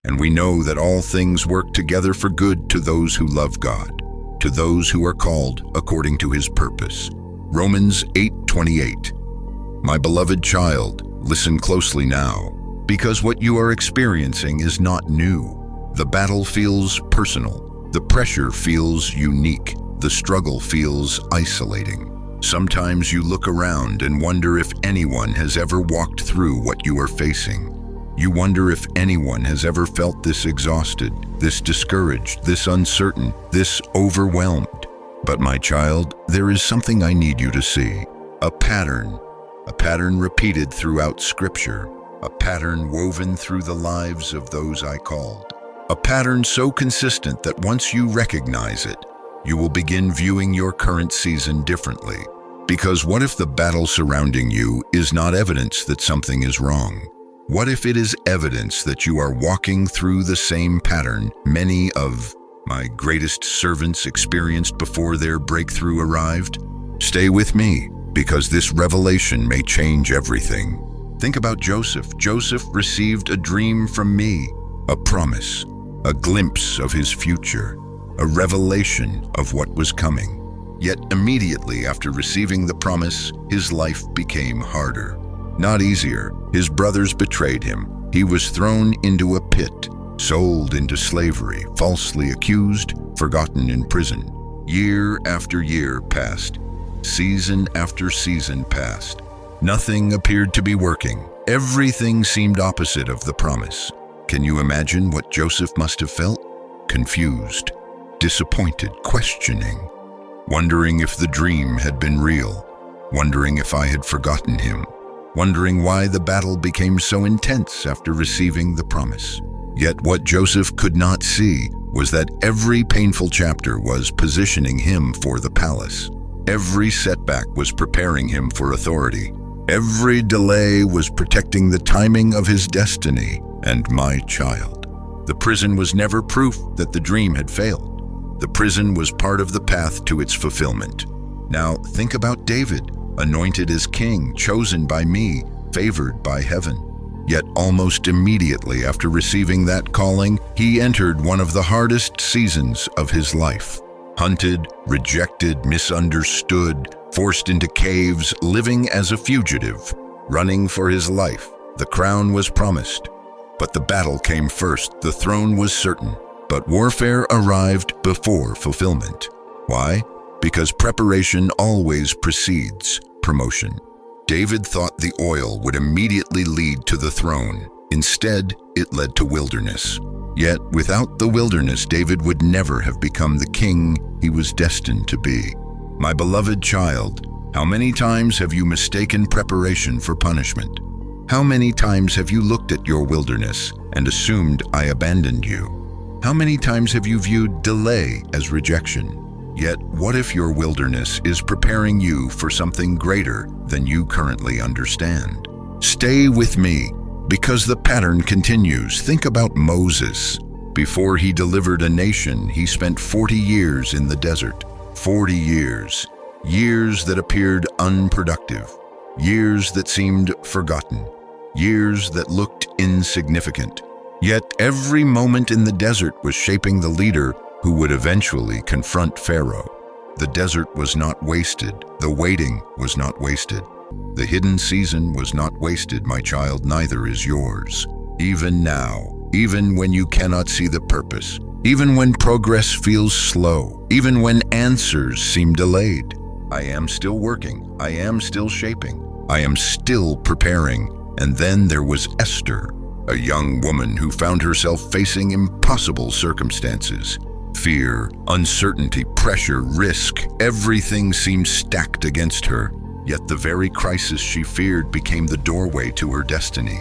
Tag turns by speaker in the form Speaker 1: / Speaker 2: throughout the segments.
Speaker 1: And we know that all things work together for good to those who love God, to those who are called according to his purpose. Romans 8:28. My beloved child, listen closely now, because what you are experiencing is not new. The battle feels personal. The pressure feels unique. The struggle feels isolating. Sometimes you look around and wonder if anyone has ever walked through what you are facing. You wonder if anyone has ever felt this exhausted, this discouraged, this uncertain, this overwhelmed. But my child, there is something I need you to see. A pattern repeated throughout Scripture, a pattern woven through the lives of those I called. A pattern so consistent that once you recognize it, you will begin viewing your current season differently. Because what if the battle surrounding you is not evidence that something is wrong? What if it is evidence that you are walking through the same pattern many of my greatest servants experienced before their breakthrough arrived? Stay with me, because this revelation may change everything. Think about Joseph. Joseph received a dream from me, a promise, a glimpse of his future, a revelation of what was coming. Yet immediately after receiving the promise, his life became harder. Not easier. His brothers betrayed him. He was thrown into a pit, sold into slavery, falsely accused, forgotten in prison. Year after year passed. Season after season passed. Nothing appeared to be working. Everything seemed opposite of the promise. Can you imagine what Joseph must have felt? Confused, disappointed, questioning, wondering if the dream had been real, wondering if I had forgotten him, wondering why the battle became so intense after receiving the promise. Yet what Joseph could not see was that every painful chapter was positioning him for the palace. Every setback was preparing him for authority. Every delay was protecting the timing of his destiny. And my child, the prison was never proof that the dream had failed. The prison was part of the path to its fulfillment. Now think about David, anointed as king, chosen by me, favored by heaven. Yet almost immediately after receiving that calling, he entered one of the hardest seasons of his life. Hunted, rejected, misunderstood, forced into caves, living as a fugitive, running for his life. The crown was promised, but the battle came first. The throne was certain, but warfare arrived before fulfillment. Why? Because preparation always precedes promotion. David thought the oil would immediately lead to the throne. Instead, it led to wilderness. Yet, without the wilderness, David would never have become the king he was destined to be. My beloved child, how many times have you mistaken preparation for punishment? How many times have you looked at your wilderness and assumed I abandoned you? How many times have you viewed delay as rejection? Yet, what if your wilderness is preparing you for something greater than you currently understand? Stay with me, because the pattern continues. Think about Moses. Before he delivered a nation, he spent 40 years in the desert. 40 years. Years that appeared unproductive. Years that seemed forgotten. Years that looked insignificant. Yet every moment in the desert was shaping the leader who would eventually confront Pharaoh. The desert was not wasted. The waiting was not wasted. The hidden season was not wasted, my child, neither is yours. Even now, even when you cannot see the purpose, even when progress feels slow, even when answers seem delayed, I am still working, I am still shaping, I am still preparing. And then there was Esther, a young woman who found herself facing impossible circumstances. Fear, uncertainty, pressure, risk, everything seemed stacked against her. Yet the very crisis she feared became the doorway to her destiny.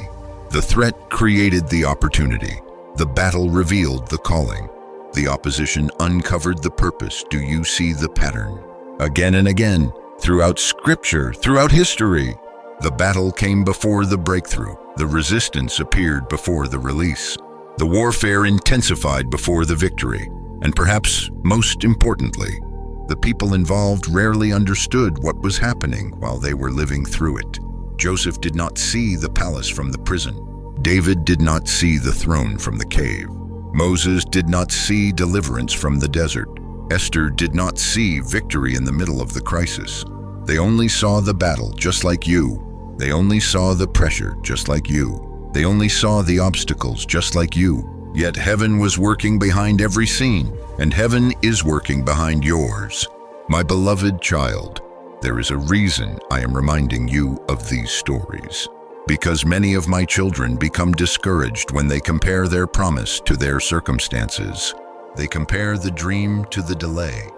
Speaker 1: The threat created the opportunity. The battle revealed the calling. The opposition uncovered the purpose. Do you see the pattern? Again and again, throughout Scripture, throughout history, the battle came before the breakthrough. The resistance appeared before the release. The warfare intensified before the victory. And perhaps most importantly, the people involved rarely understood what was happening while they were living through it. Joseph did not see the palace from the prison. David did not see the throne from the cave. Moses did not see deliverance from the desert. Esther did not see victory in the middle of the crisis. They only saw the battle just like you. They only saw the pressure just like you. They only saw the obstacles just like you. Yet heaven was working behind every scene, and heaven is working behind yours. My beloved child, there is a reason I am reminding you of these stories. Because many of my children become discouraged when they compare their promise to their circumstances. They compare the dream to the delay,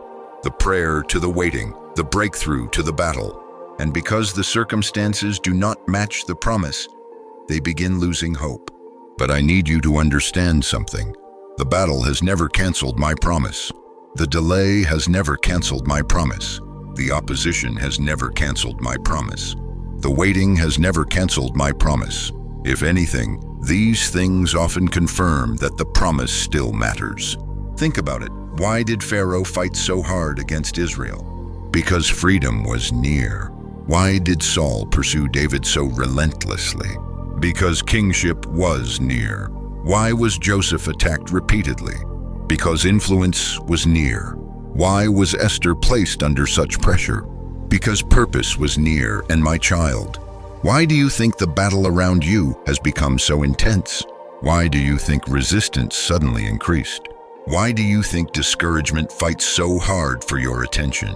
Speaker 1: the prayer to the waiting, the breakthrough to the battle. And because the circumstances do not match the promise, they begin losing hope. But I need you to understand something. The battle has never canceled my promise. The delay has never canceled my promise. The opposition has never canceled my promise. The waiting has never canceled my promise. If anything, these things often confirm that the promise still matters. Think about it. Why did Pharaoh fight so hard against Israel? Because freedom was near. Why did Saul pursue David so relentlessly? Because kingship was near. Why was Joseph attacked repeatedly? Because influence was near. Why was Esther placed under such pressure? Because purpose was near. And my child, why do you think the battle around you has become so intense? Why do you think resistance suddenly increased? Why do you think discouragement fights so hard for your attention?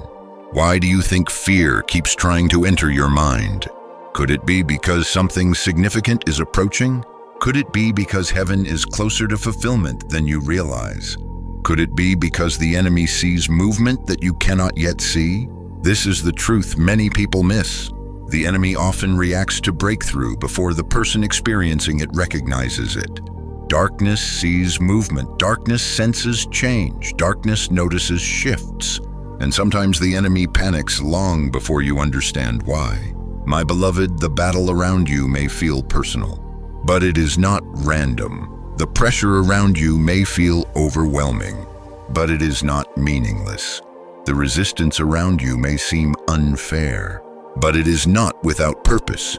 Speaker 1: Why do you think fear keeps trying to enter your mind? Could it be because something significant is approaching? Could it be because heaven is closer to fulfillment than you realize? Could it be because the enemy sees movement that you cannot yet see? This is the truth many people miss. The enemy often reacts to breakthrough before the person experiencing it recognizes it. Darkness sees movement. Darkness senses change. Darkness notices shifts. And sometimes the enemy panics long before you understand why. My beloved, the battle around you may feel personal, but it is not random. The pressure around you may feel overwhelming, but it is not meaningless. The resistance around you may seem unfair, but it is not without purpose.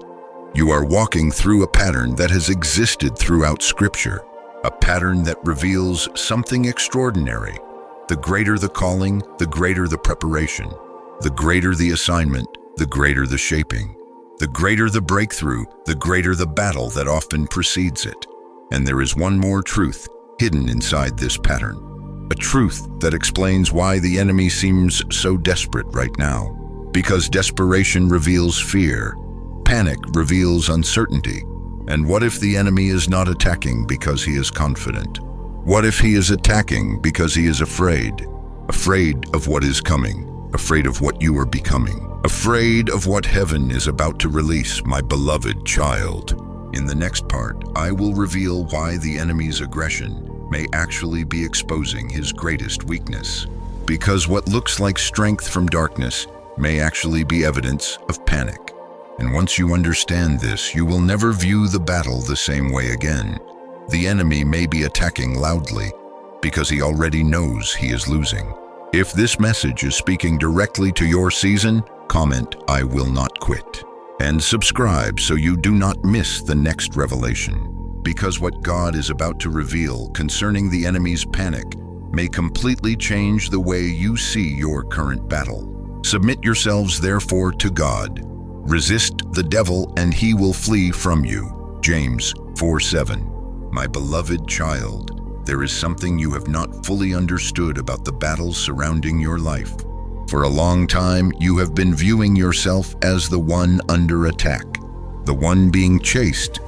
Speaker 1: You are walking through a pattern that has existed throughout Scripture, a pattern that reveals something extraordinary. The greater the calling, the greater the preparation. The greater the assignment, the greater the shaping. The greater the breakthrough, the greater the battle that often precedes it. And there is one more truth hidden inside this pattern. A truth that explains why the enemy seems so desperate right now. Because desperation reveals fear, panic reveals uncertainty. And what if the enemy is not attacking because he is confident? What if he is attacking because he is afraid? Afraid of what is coming, afraid of what you are becoming, afraid of what heaven is about to release, my beloved child. In the next part, I will reveal why the enemy's aggression may actually be exposing his greatest weakness. Because what looks like strength from darkness may actually be evidence of panic. And once you understand this, you will never view the battle the same way again. The enemy may be attacking loudly because he already knows he is losing. If this message is speaking directly to your season, comment, "I will not quit." And subscribe so you do not miss the next revelation. Because what God is about to reveal concerning the enemy's panic may completely change the way you see your current battle. Submit yourselves therefore to God. Resist the devil and he will flee from you. James 4:7. My beloved child, there is something you have not fully understood about the battles surrounding your life. For a long time, you have been viewing yourself as the one under attack, the one being chased,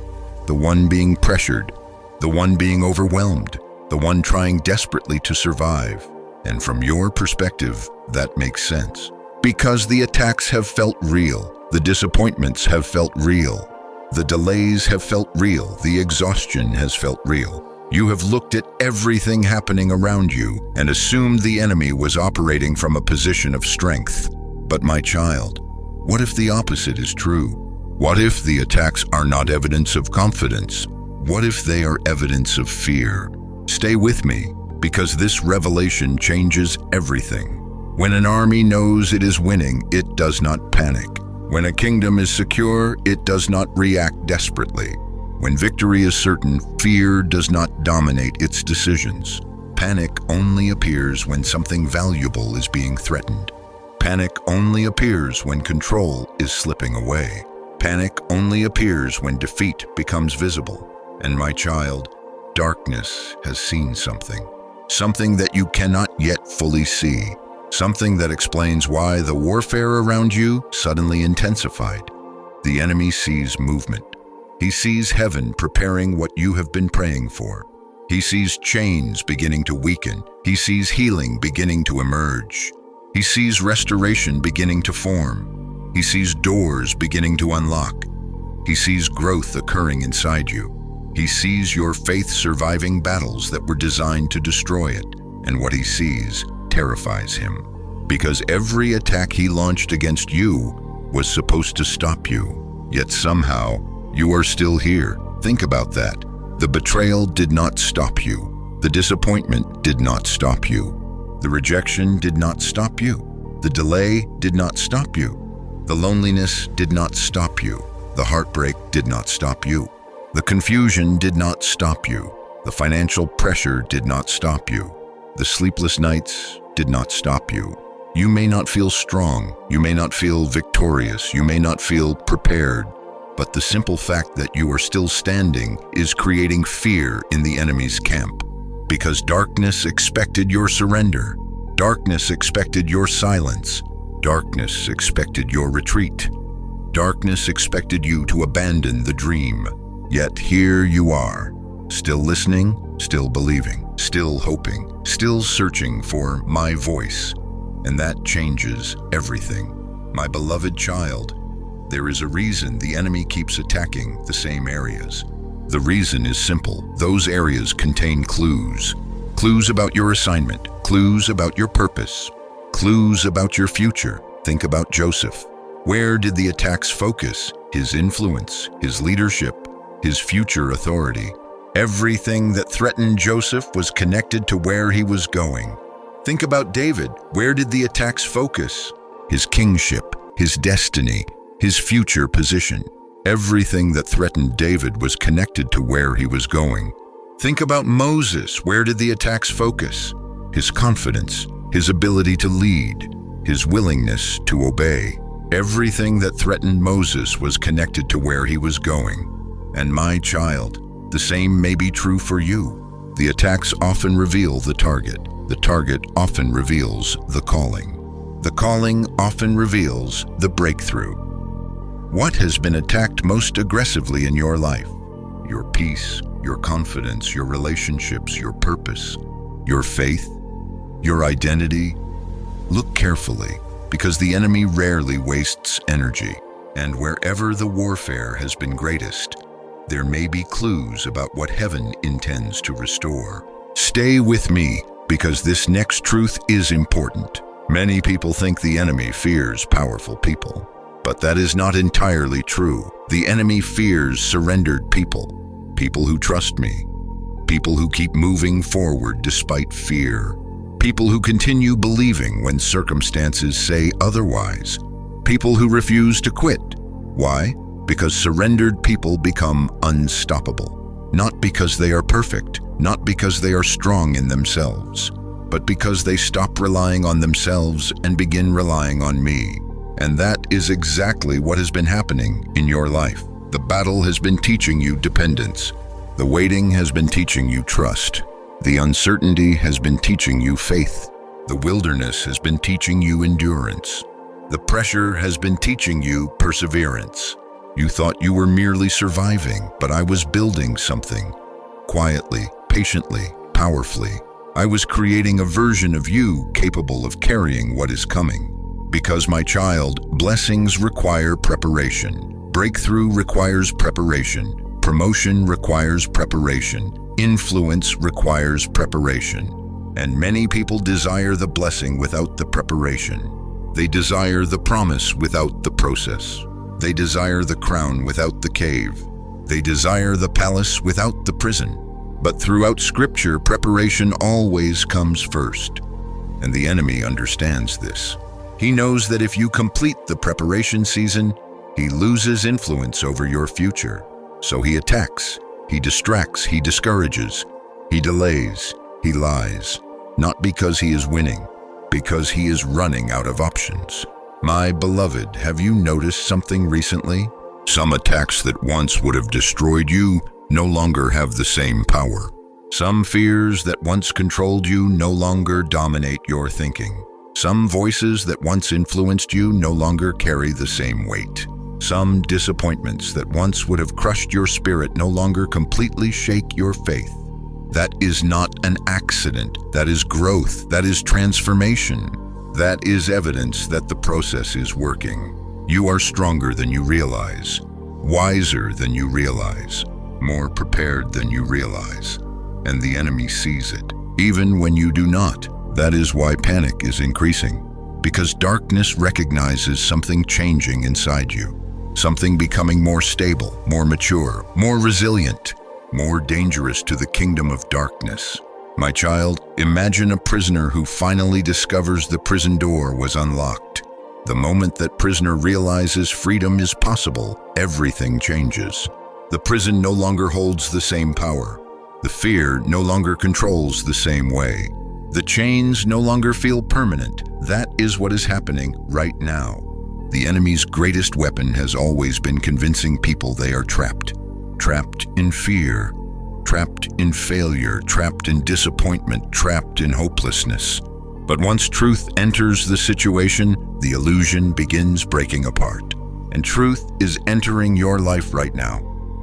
Speaker 1: the one being pressured, the one being overwhelmed, the one trying desperately to survive. And from your perspective, that makes sense. Because the attacks have felt real, the disappointments have felt real, the delays have felt real, the exhaustion has felt real. You have looked at everything happening around you and assumed the enemy was operating from a position of strength. But my child, what if the opposite is true? What if the attacks are not evidence of confidence? What if they are evidence of fear? Stay with me, because this revelation changes everything. When an army knows it is winning, it does not panic. When a kingdom is secure, it does not react desperately. When victory is certain, fear does not dominate its decisions. Panic only appears when something valuable is being threatened. Panic only appears when control is slipping away. Panic only appears when defeat becomes visible. And my child, darkness has seen something. Something that you cannot yet fully see. Something that explains why the warfare around you suddenly intensified. The enemy sees movement. He sees heaven preparing what you have been praying for. He sees chains beginning to weaken. He sees healing beginning to emerge. He sees restoration beginning to form. He sees doors beginning to unlock. He sees growth occurring inside you. He sees your faith surviving battles that were designed to destroy it. And what he sees terrifies him. Because every attack he launched against you was supposed to stop you. Yet somehow, you are still here. Think about that. The betrayal did not stop you. The disappointment did not stop you. The rejection did not stop you. The delay did not stop you. The loneliness did not stop you. The heartbreak did not stop you. The confusion did not stop you. The financial pressure did not stop you. The sleepless nights did not stop you. You may not feel strong. You may not feel victorious. You may not feel prepared. But the simple fact that you are still standing is creating fear in the enemy's camp. Because darkness expected your surrender. Darkness expected your silence. Darkness expected your retreat. Darkness expected you to abandon the dream. Yet here you are, still listening, still believing, still hoping, still searching for my voice. And that changes everything. My beloved child, there is a reason the enemy keeps attacking the same areas. The reason is simple. Those areas contain clues. Clues about your assignment, clues about your purpose, clues about your future. Think about Joseph. Where did the attacks focus? His influence, his leadership, his future authority. Everything that threatened Joseph was connected to where he was going. Think about David. Where did the attacks focus? His kingship, his destiny, his future position. Everything that threatened David was connected to where he was going. Think about Moses. Where did the attacks focus? His confidence, his ability to lead, his willingness to obey. Everything that threatened Moses was connected to where he was going. And my child, the same may be true for you. The attacks often reveal the target. The target often reveals the calling. The calling often reveals the breakthrough. What has been attacked most aggressively in your life? Your peace, your confidence, your relationships, your purpose, your faith, your identity? Look carefully, because the enemy rarely wastes energy. And wherever the warfare has been greatest, there may be clues about what heaven intends to restore. Stay with me, because this next truth is important. Many people think the enemy fears powerful people. But that is not entirely true. The enemy fears surrendered people, people who trust me, people who keep moving forward despite fear, people who continue believing when circumstances say otherwise, people who refuse to quit. Why? Because surrendered people become unstoppable. Not because they are perfect, not because they are strong in themselves, but because they stop relying on themselves and begin relying on me. And that is exactly what has been happening in your life. The battle has been teaching you dependence. The waiting has been teaching you trust. The uncertainty has been teaching you faith. The wilderness has been teaching you endurance. The pressure has been teaching you perseverance. You thought you were merely surviving, but I was building something. Quietly, patiently, powerfully. I was creating a version of you capable of carrying what is coming. Because, my child, blessings require preparation. Breakthrough requires preparation. Promotion requires preparation. Influence requires preparation. And many people desire the blessing without the preparation. They desire the promise without the process. They desire the crown without the cave. They desire the palace without the prison. But throughout Scripture, preparation always comes first. And the enemy understands this. He knows that if you complete the preparation season, he loses influence over your future. So he attacks, he distracts, he discourages, he delays, he lies, not because he is winning, because he is running out of options. My beloved, have you noticed something recently? Some attacks that once would have destroyed you no longer have the same power. Some fears that once controlled you no longer dominate your thinking. Some voices that once influenced you no longer carry the same weight. Some disappointments that once would have crushed your spirit no longer completely shake your faith. That is not an accident. That is growth. That is transformation. That is evidence that the process is working. You are stronger than you realize, wiser than you realize, more prepared than you realize, and the enemy sees it, even when you do not. That is why panic is increasing, because darkness recognizes something changing inside you, something becoming more stable, more mature, more resilient, more dangerous to the kingdom of darkness. My child, imagine a prisoner who finally discovers the prison door was unlocked. The moment that prisoner realizes freedom is possible, everything changes. The prison no longer holds the same power. The fear no longer controls the same way. The chains no longer feel permanent. That is what is happening right now. The enemy's greatest weapon has always been convincing people they are trapped. Trapped in fear, trapped in failure, trapped in disappointment, trapped in hopelessness. But once truth enters the situation, the illusion begins breaking apart. And truth is entering your life right now.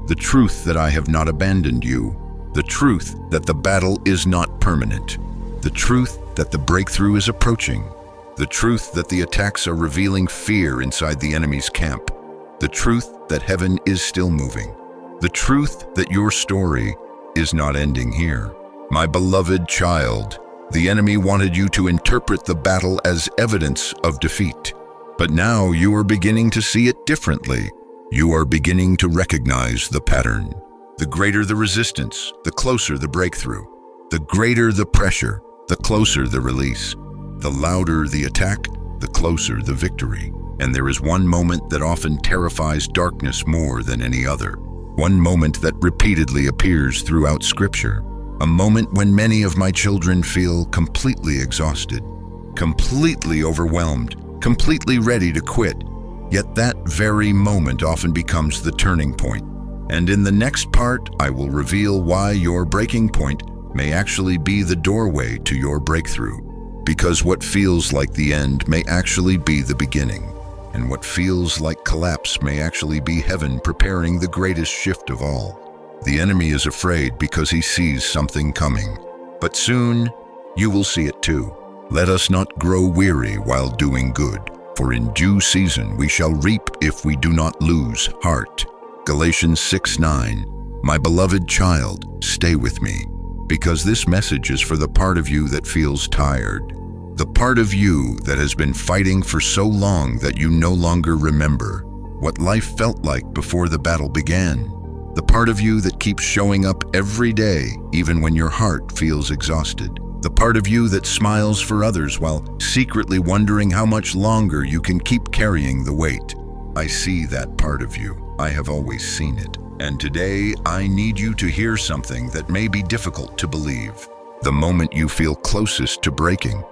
Speaker 1: The truth that I have not abandoned you. The truth that the battle is not permanent. The truth that the breakthrough is approaching. The truth that the attacks are revealing fear inside the enemy's camp. The truth that heaven is still moving. The truth that your story is not ending here. My beloved child, the enemy wanted you to interpret the battle as evidence of defeat. But now you are beginning to see it differently. You are beginning to recognize the pattern. The greater the resistance, the closer the breakthrough. The greater the pressure, the closer the release. The louder the attack, the closer the victory. And there is one moment that often terrifies darkness more than any other. One moment that repeatedly appears throughout Scripture. A moment when many of my children feel completely exhausted, completely overwhelmed, completely ready to quit. Yet that very moment often becomes the turning point. And in the next part, I will reveal why your breaking point may actually be the doorway to your breakthrough. Because what feels like the end may actually be the beginning. And what feels like collapse may actually be heaven preparing the greatest shift of all. The enemy is afraid because he sees something coming. But soon, you will see it too. Let us not grow weary while doing good, for in due season we shall reap if we do not lose heart. Galatians 6:9. My beloved child, stay with me, because this message is for the part of you that feels tired. The part of you that has been fighting for so long that you no longer remember what life felt like before the battle began. The part of you that keeps showing up every day, even when your heart feels exhausted. The part of you that smiles for others while secretly wondering how much longer you can keep carrying the weight. I see that part of you. I have always seen it. And today, I need you to hear something that may be difficult to believe. The moment you feel closest to breaking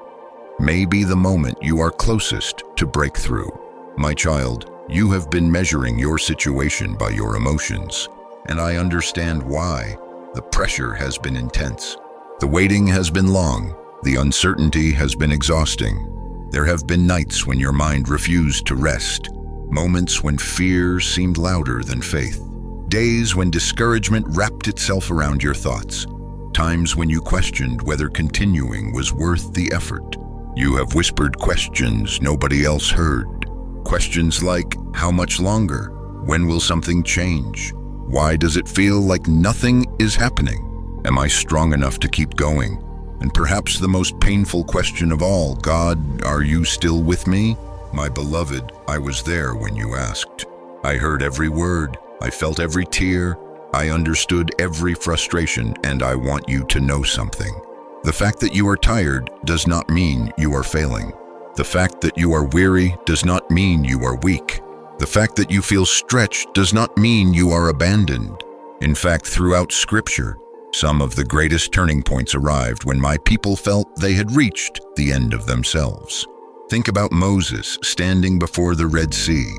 Speaker 1: may be the moment you are closest to breakthrough. My child, you have been measuring your situation by your emotions, and I understand why. The pressure has been intense. The waiting has been long. The uncertainty has been exhausting. There have been nights when your mind refused to rest, moments when fear seemed louder than faith, days when discouragement wrapped itself around your thoughts, times when you questioned whether continuing was worth the effort. You have whispered questions nobody else heard. Questions like, how much longer? When will something change? Why does it feel like nothing is happening? Am I strong enough to keep going? And perhaps the most painful question of all, God, are you still with me? My beloved, I was there when you asked. I heard every word. I felt every tear. I understood every frustration, and I want you to know something. The fact that you are tired does not mean you are failing. The fact that you are weary does not mean you are weak. The fact that you feel stretched does not mean you are abandoned. In fact, throughout Scripture, some of the greatest turning points arrived when my people felt they had reached the end of themselves. Think about Moses standing before the Red Sea,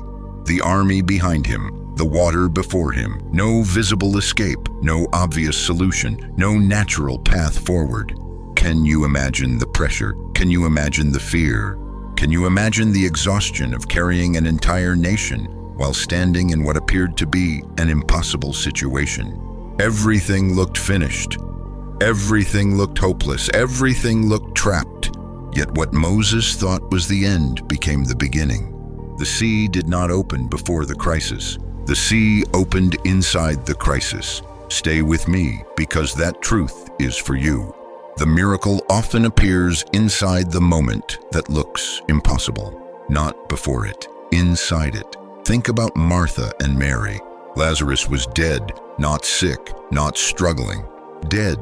Speaker 1: the army behind him, the water before him, no visible escape, no obvious solution, no natural path forward. Can you imagine the pressure? Can you imagine the fear? Can you imagine the exhaustion of carrying an entire nation while standing in what appeared to be an impossible situation? Everything looked finished. Everything looked hopeless. Everything looked trapped. Yet what Moses thought was the end became the beginning. The sea did not open before the crisis. The sea opened inside the crisis. Stay with me, because that truth is for you. The miracle often appears inside the moment that looks impossible, not before it, inside it. Think about Martha and Mary. Lazarus was dead, not sick, not struggling. Dead.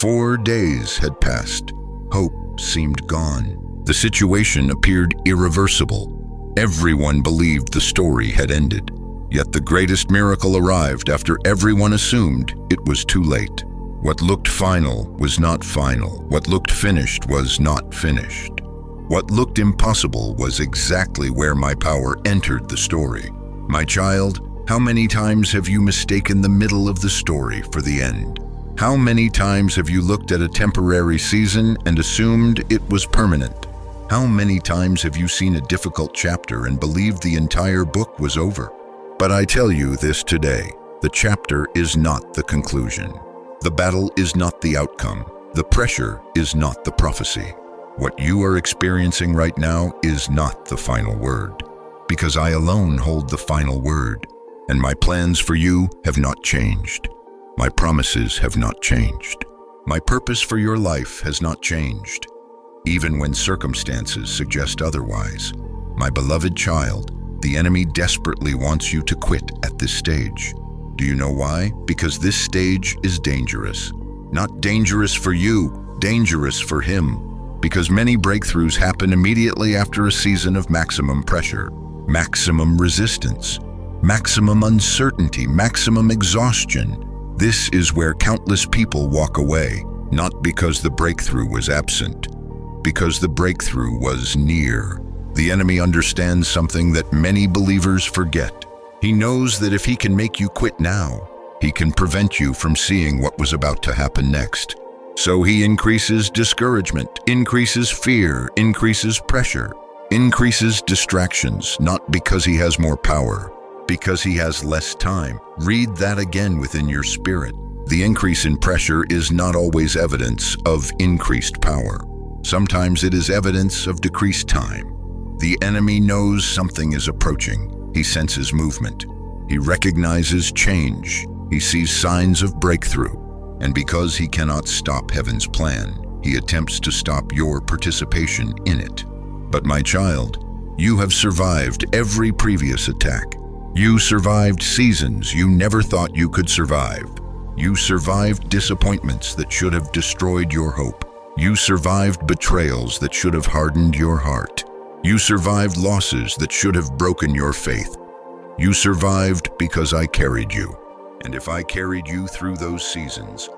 Speaker 1: 4 days had passed. Hope seemed gone. The situation appeared irreversible. Everyone believed the story had ended. Yet the greatest miracle arrived after everyone assumed it was too late. What looked final was not final. What looked finished was not finished. What looked impossible was exactly where my power entered the story. My child, how many times have you mistaken the middle of the story for the end? How many times have you looked at a temporary season and assumed it was permanent? How many times have you seen a difficult chapter and believed the entire book was over? But I tell you this today, the chapter is not the conclusion. The battle is not the outcome. The pressure is not the prophecy. What you are experiencing right now is not the final word, because I alone hold the final word, and my plans for you have not changed. My promises have not changed. My purpose for your life has not changed, even when circumstances suggest otherwise. My beloved child, the enemy desperately wants you to quit at this stage. Do you know why? Because this stage is dangerous. Not dangerous for you, dangerous for him. Because many breakthroughs happen immediately after a season of maximum pressure, maximum resistance, maximum uncertainty, maximum exhaustion. This is where countless people walk away, not because the breakthrough was absent, because the breakthrough was near. The enemy understands something that many believers forget. He knows that if he can make you quit now, he can prevent you from seeing what was about to happen next. So he increases discouragement, increases fear, increases pressure, increases distractions, not because he has more power, because he has less time. Read that again within your spirit. The increase in pressure is not always evidence of increased power. Sometimes it is evidence of decreased time. The enemy knows something is approaching. He senses movement. He recognizes change. He sees signs of breakthrough. And because he cannot stop heaven's plan, he attempts to stop your participation in it. But my child, you have survived every previous attack. You survived seasons you never thought you could survive. You survived disappointments that should have destroyed your hope. You survived betrayals that should have hardened your heart. You survived losses that should have broken your faith. You survived because I carried you. And if I carried you through those seasons,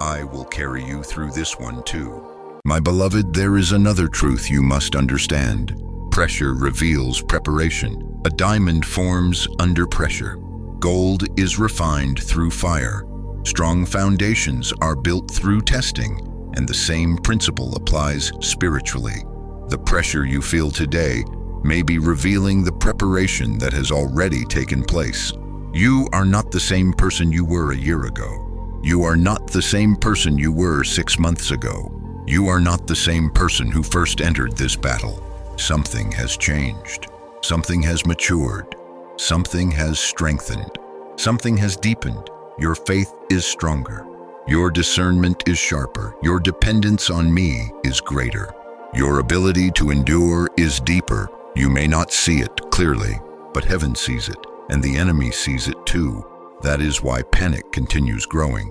Speaker 1: I will carry you through this one too. My beloved, there is another truth you must understand. Pressure reveals preparation. A diamond forms under pressure. Gold is refined through fire. Strong foundations are built through testing, and the same principle applies spiritually. The pressure you feel today may be revealing the preparation that has already taken place. You are not the same person you were a year ago. You are not the same person you were 6 months ago. You are not the same person who first entered this battle. Something has changed. Something has matured. Something has strengthened. Something has deepened. Your faith is stronger. Your discernment is sharper. Your dependence on me is greater. Your ability to endure is deeper. You may not see it clearly, but heaven sees it, and the enemy sees it too. That is why panic continues growing,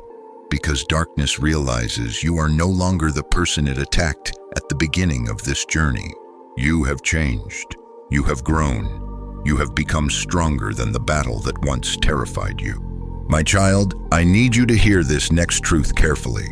Speaker 1: because darkness realizes you are no longer the person it attacked at the beginning of this journey. You have changed. You have grown. You have become stronger than the battle that once terrified you. My child, I need you to hear this next truth carefully.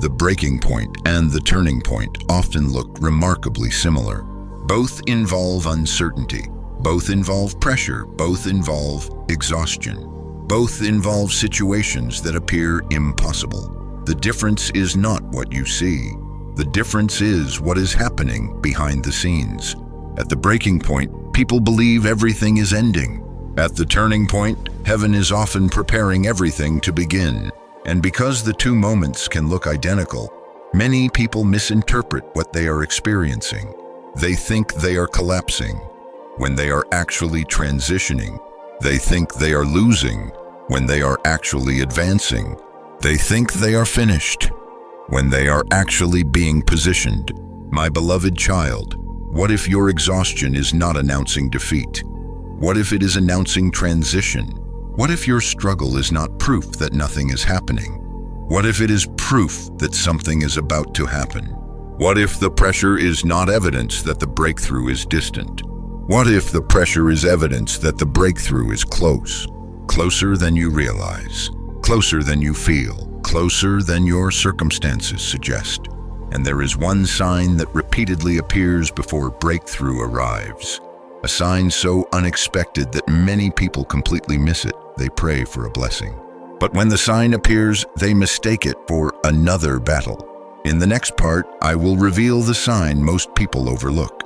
Speaker 1: The breaking point and the turning point often look remarkably similar. Both involve uncertainty. Both involve pressure. Both involve exhaustion. Both involve situations that appear impossible. The difference is not what you see. The difference is what is happening behind the scenes. At the breaking point, people believe everything is ending. At the turning point, heaven is often preparing everything to begin. And because the two moments can look identical, many people misinterpret what they are experiencing. They think they are collapsing when they are actually transitioning. They think they are losing when they are actually advancing. They think they are finished when they are actually being positioned. My beloved child, what if your exhaustion is not announcing defeat? What if it is announcing transition? What if your struggle is not proof that nothing is happening? What if it is proof that something is about to happen? What if the pressure is not evidence that the breakthrough is distant? What if the pressure is evidence that the breakthrough is close? Closer than you realize, closer than you feel, closer than your circumstances suggest. And there is one sign that repeatedly appears before breakthrough arrives. A sign so unexpected that many people completely miss it. They pray for a blessing. But when the sign appears, they mistake it for another battle. In the next part, I will reveal the sign most people overlook.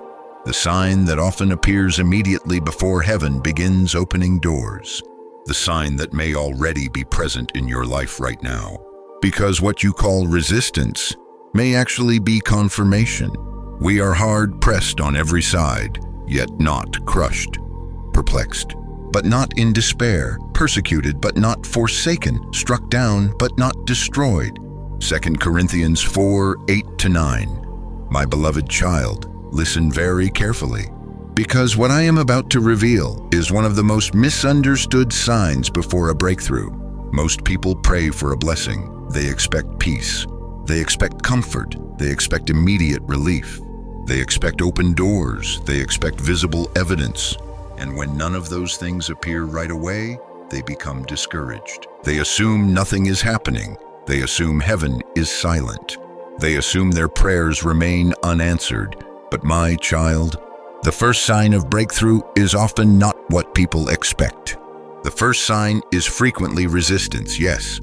Speaker 1: The sign that often appears immediately before heaven begins opening doors. The sign that may already be present in your life right now. Because what you call resistance may actually be confirmation. We are hard pressed on every side, yet not crushed, perplexed, but not in despair, persecuted but not forsaken, struck down but not destroyed. 2 Corinthians 4:8-9. My beloved child, listen very carefully, because what I am about to reveal is one of the most misunderstood signs before a breakthrough. Most people pray for a blessing. They expect peace. They expect comfort. They expect immediate relief. They expect open doors. They expect visible evidence. And when none of those things appear right away, they become discouraged. They assume nothing is happening. They assume heaven is silent. They assume their prayers remain unanswered. But my child, the first sign of breakthrough is often not what people expect. The first sign is frequently resistance, yes.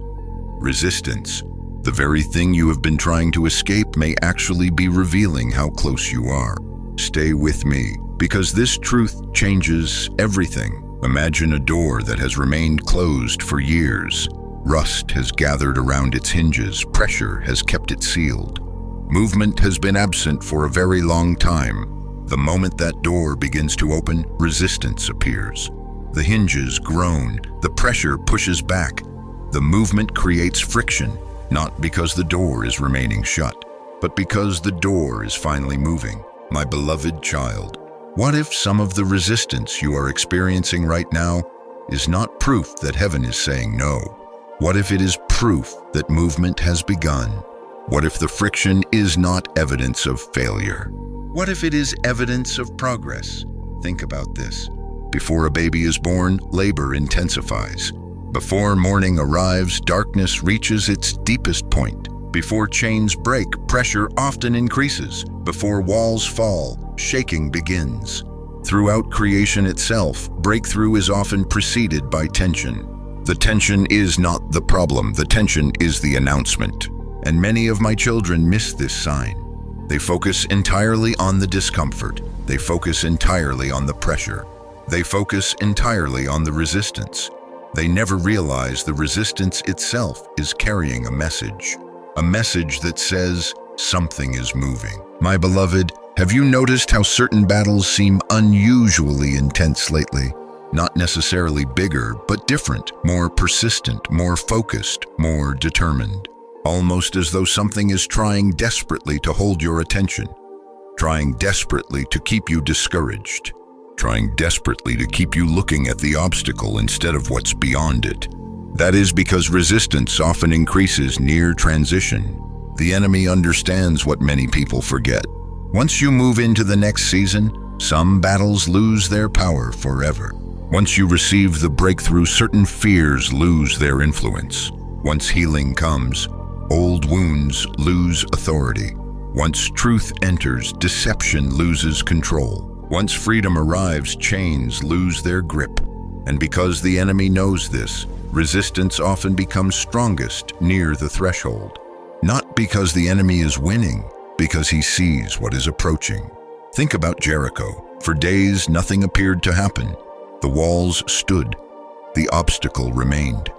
Speaker 1: Resistance. The very thing you have been trying to escape may actually be revealing how close you are. Stay with me, because this truth changes everything. Imagine a door that has remained closed for years. Rust has gathered around its hinges. Pressure has kept it sealed. Movement has been absent for a very long time. The moment that door begins to open, resistance appears. The hinges groan. The pressure pushes back. The movement creates friction, not because the door is remaining shut, but because the door is finally moving. My beloved child, what if some of the resistance you are experiencing right now is not proof that heaven is saying no? What if it is proof that movement has begun? What if the friction is not evidence of failure? What if it is evidence of progress? Think about this. Before a baby is born, labor intensifies. Before morning arrives, darkness reaches its deepest point. Before chains break, pressure often increases. Before walls fall, shaking begins. Throughout creation itself, breakthrough is often preceded by tension. The tension is not the problem, the tension is the announcement. And many of my children miss this sign. They focus entirely on the discomfort. They focus entirely on the pressure. They focus entirely on the resistance. They never realize the resistance itself is carrying a message that says something is moving. My beloved, have you noticed how certain battles seem unusually intense lately? Not necessarily bigger, but different, more persistent, more focused, more determined. Almost as though something is trying desperately to hold your attention, trying desperately to keep you discouraged, trying desperately to keep you looking at the obstacle instead of what's beyond it. That is because resistance often increases near transition. The enemy understands what many people forget. Once you move into the next season, Some battles lose their power forever. Once you receive the breakthrough, certain fears lose their influence. Once healing comes, old wounds lose authority. Once truth enters, deception loses control. Once freedom arrives, chains lose their grip. And because the enemy knows this, resistance often becomes strongest near the threshold. Not because the enemy is winning, because he sees what is approaching. Think about Jericho. For days, nothing appeared to happen. The walls stood. The obstacle remained.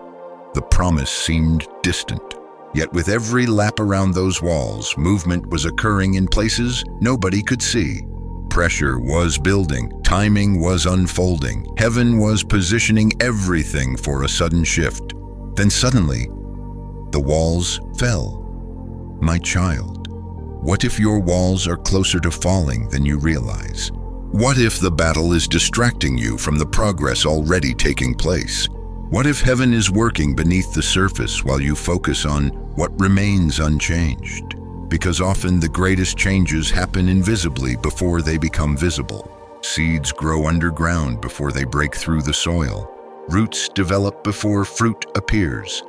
Speaker 1: The promise seemed distant. Yet with every lap around those walls, movement was occurring in places nobody could see. Pressure was building. Timing was unfolding. Heaven was positioning everything for a sudden shift. Then suddenly, the walls fell. My child, what if your walls are closer to falling than you realize? What if the battle is distracting you from the progress already taking place? What if heaven is working beneath the surface while you focus on what remains unchanged? Because often the greatest changes happen invisibly before they become visible. Seeds grow underground before they break through the soil. Roots develop before fruit appears.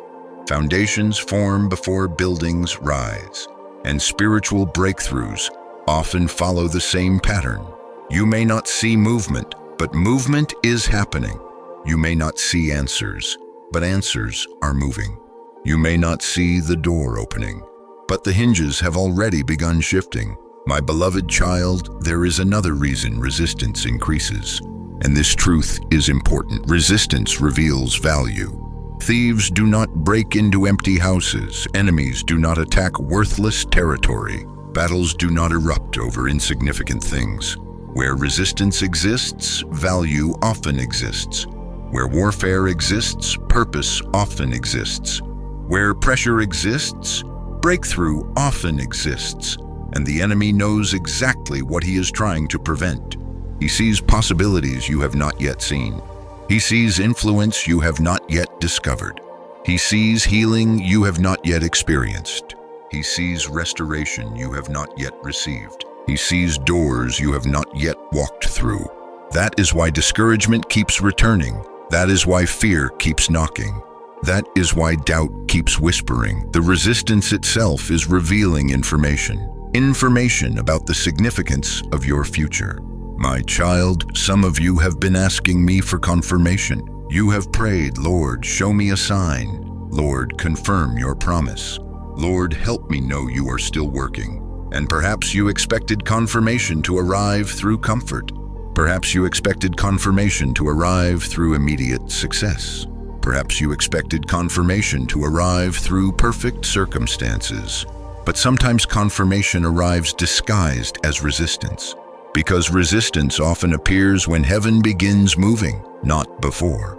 Speaker 1: Foundations form before buildings rise. And spiritual breakthroughs often follow the same pattern. You may not see movement, but movement is happening. You may not see answers, but answers are moving. You may not see the door opening, but the hinges have already begun shifting. My beloved child, there is another reason resistance increases. And this truth is important. Resistance reveals value. Thieves do not break into empty houses. Enemies do not attack worthless territory. Battles do not erupt over insignificant things. Where resistance exists, value often exists. Where warfare exists, purpose often exists. Where pressure exists, breakthrough often exists. And the enemy knows exactly what he is trying to prevent. He sees possibilities you have not yet seen. He sees influence you have not yet discovered. He sees healing you have not yet experienced. He sees restoration you have not yet received. He sees doors you have not yet walked through. That is why discouragement keeps returning. That is why fear keeps knocking. That is why doubt keeps whispering. The resistance itself is revealing information. Information about the significance of your future. My child, some of you have been asking me for confirmation. You have prayed, Lord, show me a sign. Lord, confirm your promise. Lord, help me know you are still working. And perhaps you expected confirmation to arrive through comfort. Perhaps you expected confirmation to arrive through immediate success. Perhaps you expected confirmation to arrive through perfect circumstances. But sometimes confirmation arrives disguised as resistance. Because resistance often appears when heaven begins moving, not before.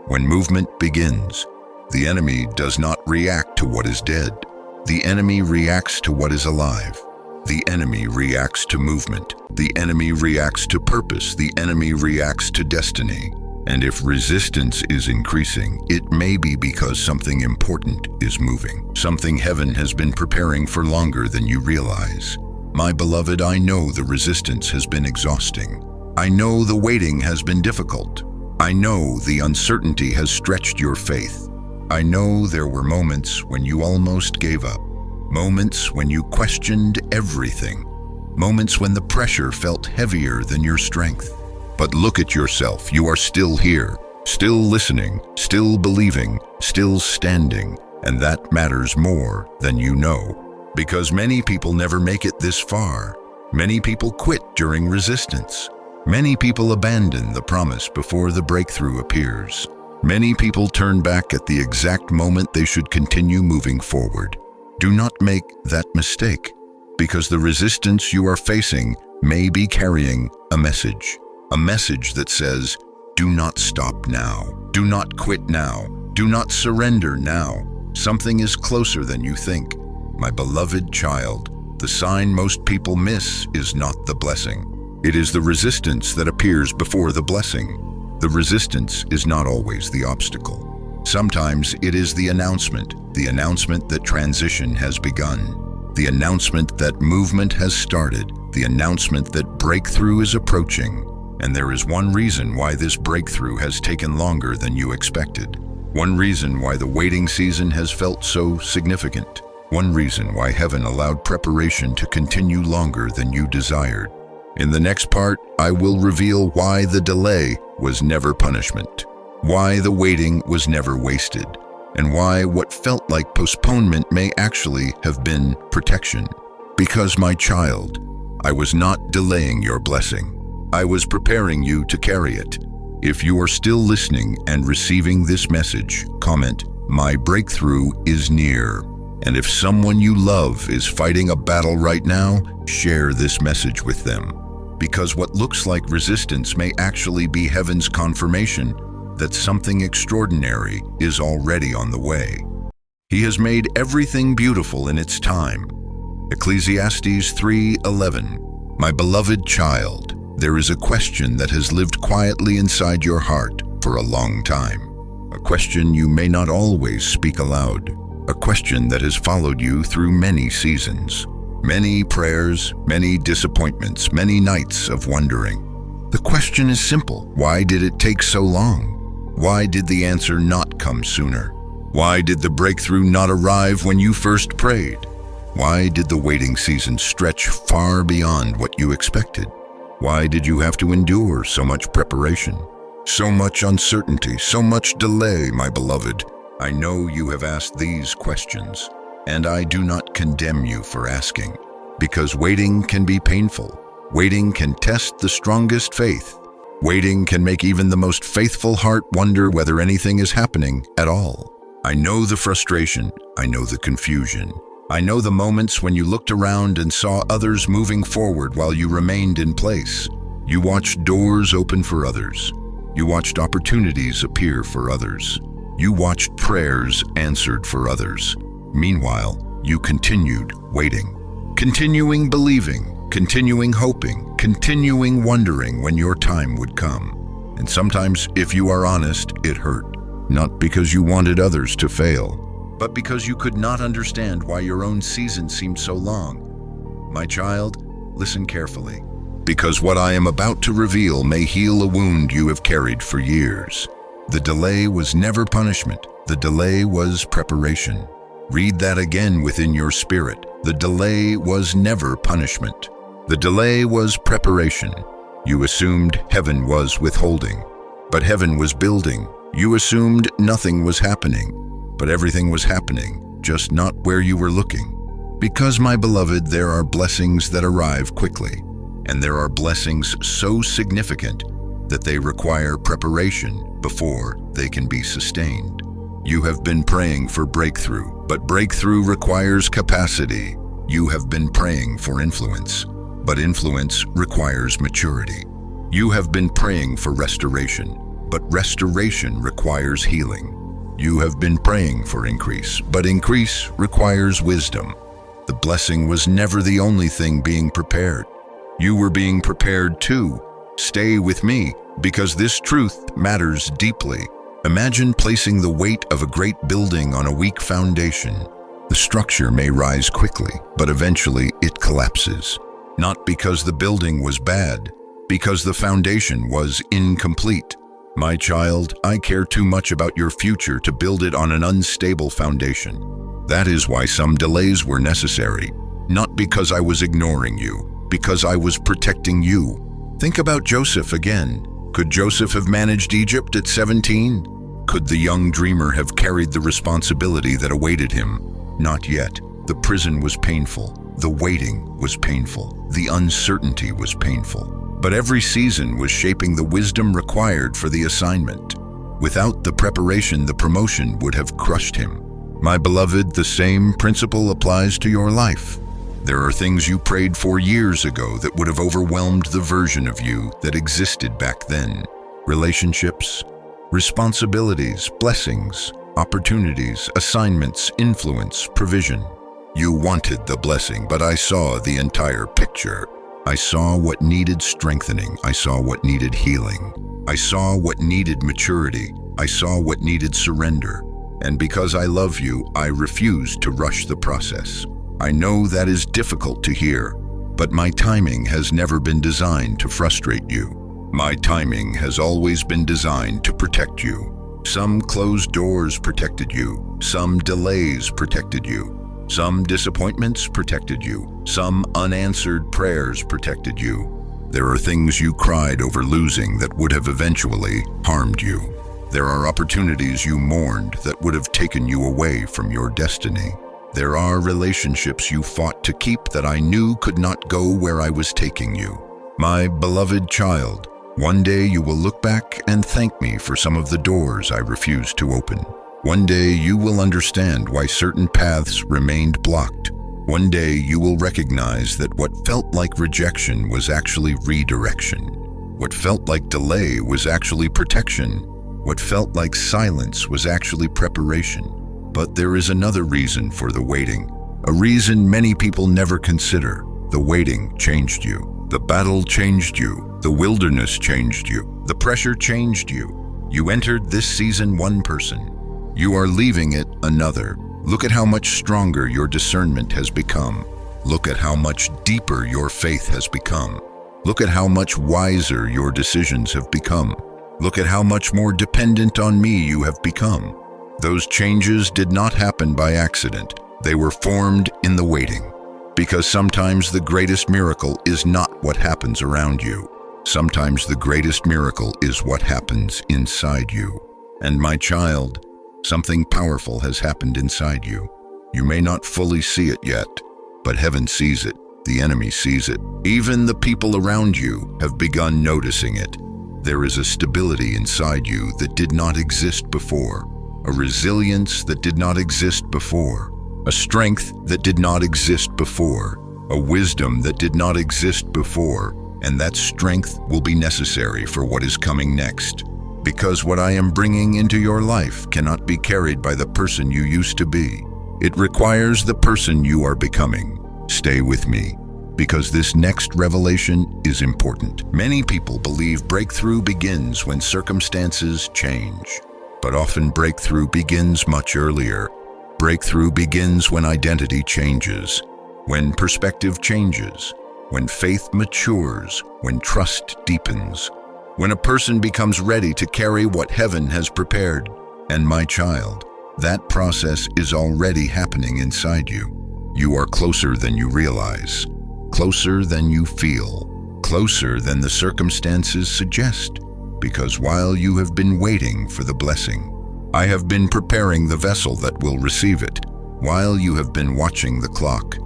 Speaker 1: When movement begins, the enemy does not react to what is dead. The enemy reacts to what is alive. The enemy reacts to movement. The enemy reacts to purpose. The enemy reacts to destiny. And if resistance is increasing, it may be because something important is moving. Something heaven has been preparing for longer than you realize. My beloved, I know the resistance has been exhausting. I know the waiting has been difficult. I know the uncertainty has stretched your faith. I know there were moments when you almost gave up. Moments when you questioned everything. Moments when the pressure felt heavier than your strength. But look at yourself. You are still here, still listening, still believing, still standing. And that matters more than you know. Because many people never make it this far. Many people quit during resistance. Many people abandon the promise before the breakthrough appears. Many people turn back at the exact moment they should continue moving forward. Do not make that mistake, because the resistance you are facing may be carrying a message that says, do not stop now, do not quit now, do not surrender now. Something is closer than you think. My beloved child, the sign most people miss is not the blessing. It is the resistance that appears before the blessing. The resistance is not always the obstacle. Sometimes it is the announcement that transition has begun, the announcement that movement has started, the announcement that breakthrough is approaching. And there is one reason why this breakthrough has taken longer than you expected. One reason why the waiting season has felt so significant. One reason why heaven allowed preparation to continue longer than you desired. In the next part, I will reveal why the delay was never punishment, why the waiting was never wasted, and why what felt like postponement may actually have been protection. Because, my child, I was not delaying your blessing. I was preparing you to carry it. If you are still listening and receiving this message, comment, "My breakthrough is near." And if someone you love is fighting a battle right now, share this message with them. Because what looks like resistance may actually be heaven's confirmation that something extraordinary is already on the way. He has made everything beautiful in its time. Ecclesiastes 3:11. My beloved child, there is a question that has lived quietly inside your heart for a long time. A question you may not always speak aloud. A question that has followed you through many seasons. Many prayers, many disappointments, many nights of wondering. The question is simple. Why did it take so long? Why did the answer not come sooner? Why did the breakthrough not arrive when you first prayed? Why did the waiting season stretch far beyond what you expected? Why did you have to endure so much preparation? So much uncertainty, so much delay, my beloved. I know you have asked these questions, and I do not condemn you for asking, because waiting can be painful. Waiting can test the strongest faith. Waiting can make even the most faithful heart wonder whether anything is happening at all. I know the frustration. I know the confusion. I know the moments when you looked around and saw others moving forward while you remained in place. You watched doors open for others. You watched opportunities appear for others. You watched prayers answered for others. Meanwhile, you continued waiting, continuing believing, continuing hoping, continuing wondering when your time would come. And sometimes, if you are honest, it hurt. Not because you wanted others to fail, but because you could not understand why your own season seemed so long. My child, listen carefully, because what I am about to reveal may heal a wound you have carried for years. The delay was never punishment. The delay was preparation. Read that again within your spirit. The delay was never punishment. The delay was preparation. You assumed heaven was withholding, but heaven was building. You assumed nothing was happening, but everything was happening, just not where you were looking. Because, my beloved, there are blessings that arrive quickly, and there are blessings so significant that they require preparation before they can be sustained. You have been praying for breakthrough, but breakthrough requires capacity. You have been praying for influence, but influence requires maturity. You have been praying for restoration, but restoration requires healing. You have been praying for increase, but increase requires wisdom. The blessing was never the only thing being prepared. You were being prepared too. Stay with me, because this truth matters deeply. Imagine placing the weight of a great building on a weak foundation. The structure may rise quickly, but eventually it collapses. Not because the building was bad, because the foundation was incomplete. My child, I care too much about your future to build it on an unstable foundation. That is why some delays were necessary, not because I was ignoring you, because I was protecting you. Think about Joseph again. Could Joseph have managed Egypt at 17? Could the young dreamer have carried the responsibility that awaited him? Not yet. The prison was painful. The waiting was painful. The uncertainty was painful. But every season was shaping the wisdom required for the assignment. Without the preparation, the promotion would have crushed him. My beloved, the same principle applies to your life. There are things you prayed for years ago that would have overwhelmed the version of you that existed back then. Relationships, responsibilities, blessings, opportunities, assignments, influence, provision. You wanted the blessing, but I saw the entire picture. I saw what needed strengthening. I saw what needed healing. I saw what needed maturity. I saw what needed surrender. And because I love you, I refused to rush the process. I know that is difficult to hear, But my timing has never been designed to frustrate you. My timing has always been designed to protect you. Some closed doors protected you. Some delays protected you. Some disappointments protected you. Some unanswered prayers protected you. There are things you cried over losing that would have eventually harmed you. There are opportunities you mourned that would have taken you away from your destiny. There are relationships you fought to keep that I knew could not go where I was taking you. My beloved child, one day you will look back and thank me for some of the doors I refused to open. One day you will understand why certain paths remained blocked. One day you will recognize that what felt like rejection was actually redirection. What felt like delay was actually protection. What felt like silence was actually preparation. But there is another reason for the waiting, a reason many people never consider. The waiting changed you. The battle changed you. The wilderness changed you. The pressure changed you. You entered this season one person. You are leaving it another. Look at how much stronger your discernment has become. Look at how much deeper your faith has become. Look at how much wiser your decisions have become. Look at how much more dependent on me you have become. Those changes did not happen by accident. They were formed in the waiting. Because sometimes the greatest miracle is not what happens around you. Sometimes the greatest miracle is what happens inside you. And my child, something powerful has happened inside you. You may not fully see it yet, but heaven sees it. The enemy sees it. Even the people around you have begun noticing it. There is a stability inside you that did not exist before. A resilience that did not exist before, a strength that did not exist before, a wisdom that did not exist before, and that strength will be necessary for what is coming next. Because what I am bringing into your life cannot be carried by the person you used to be. It requires the person you are becoming. Stay with me, because this next revelation is important. Many people believe breakthrough begins when circumstances change. But often breakthrough begins much earlier. Breakthrough begins when identity changes, when perspective changes, when faith matures, when trust deepens, when a person becomes ready to carry what heaven has prepared. And my child, that process is already happening inside you. You are closer than you realize, closer than you feel, closer than the circumstances suggest. Because while you have been waiting for the blessing, I have been preparing the vessel that will receive it. While you have been watching the clock,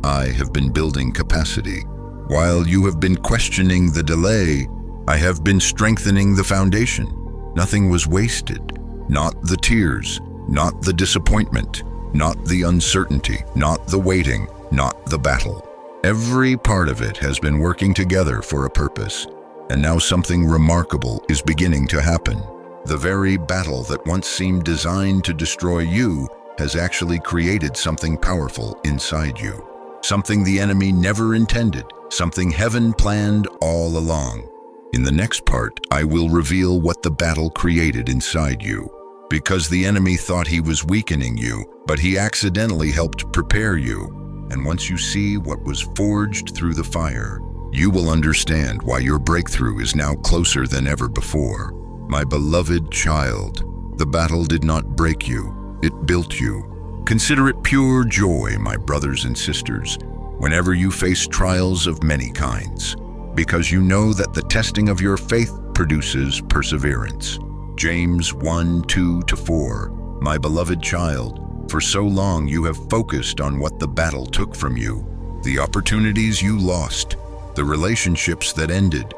Speaker 1: I have been building capacity. While you have been questioning the delay, I have been strengthening the foundation. Nothing was wasted. Not the tears, not the disappointment, not the uncertainty, not the waiting, not the battle. Every part of it has been working together for a purpose. And now something remarkable is beginning to happen. The very battle that once seemed designed to destroy you has actually created something powerful inside you. Something the enemy never intended, something heaven planned all along. In the next part, I will reveal what the battle created inside you. Because the enemy thought he was weakening you, but he accidentally helped prepare you. And once you see what was forged through the fire, you will understand why your breakthrough is now closer than ever before. My beloved child, the battle did not break you, it built you. Consider it pure joy, my brothers and sisters, whenever you face trials of many kinds, because you know that the testing of your faith produces perseverance. James 1:2-4. My beloved child, for so long you have focused on what the battle took from you, the opportunities you lost, the relationships that ended,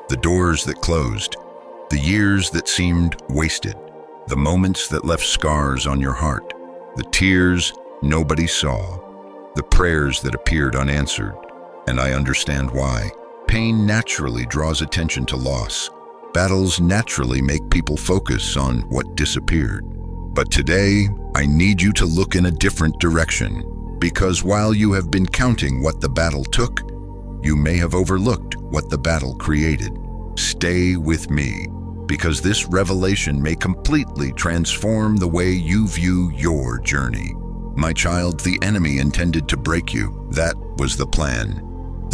Speaker 1: the doors that closed, the years that seemed wasted, the moments that left scars on your heart, the tears nobody saw, the prayers that appeared unanswered. And I understand why. Pain naturally draws attention to loss. Battles naturally make people focus on what disappeared. But today, I need you to look in a different direction, because while you have been counting what the battle took, you may have overlooked what the battle created. Stay with me, because this revelation may completely transform the way you view your journey. My child, the enemy intended to break you. That was the plan.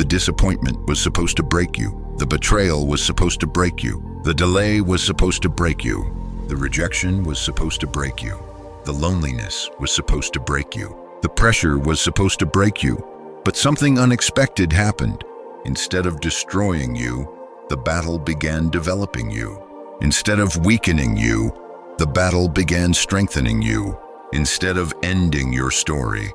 Speaker 1: The disappointment was supposed to break you. The betrayal was supposed to break you. The delay was supposed to break you. The rejection was supposed to break you. The loneliness was supposed to break you. The pressure was supposed to break you. But something unexpected happened. Instead of destroying you, the battle began developing you. Instead of weakening you, the battle began strengthening you. Instead of ending your story,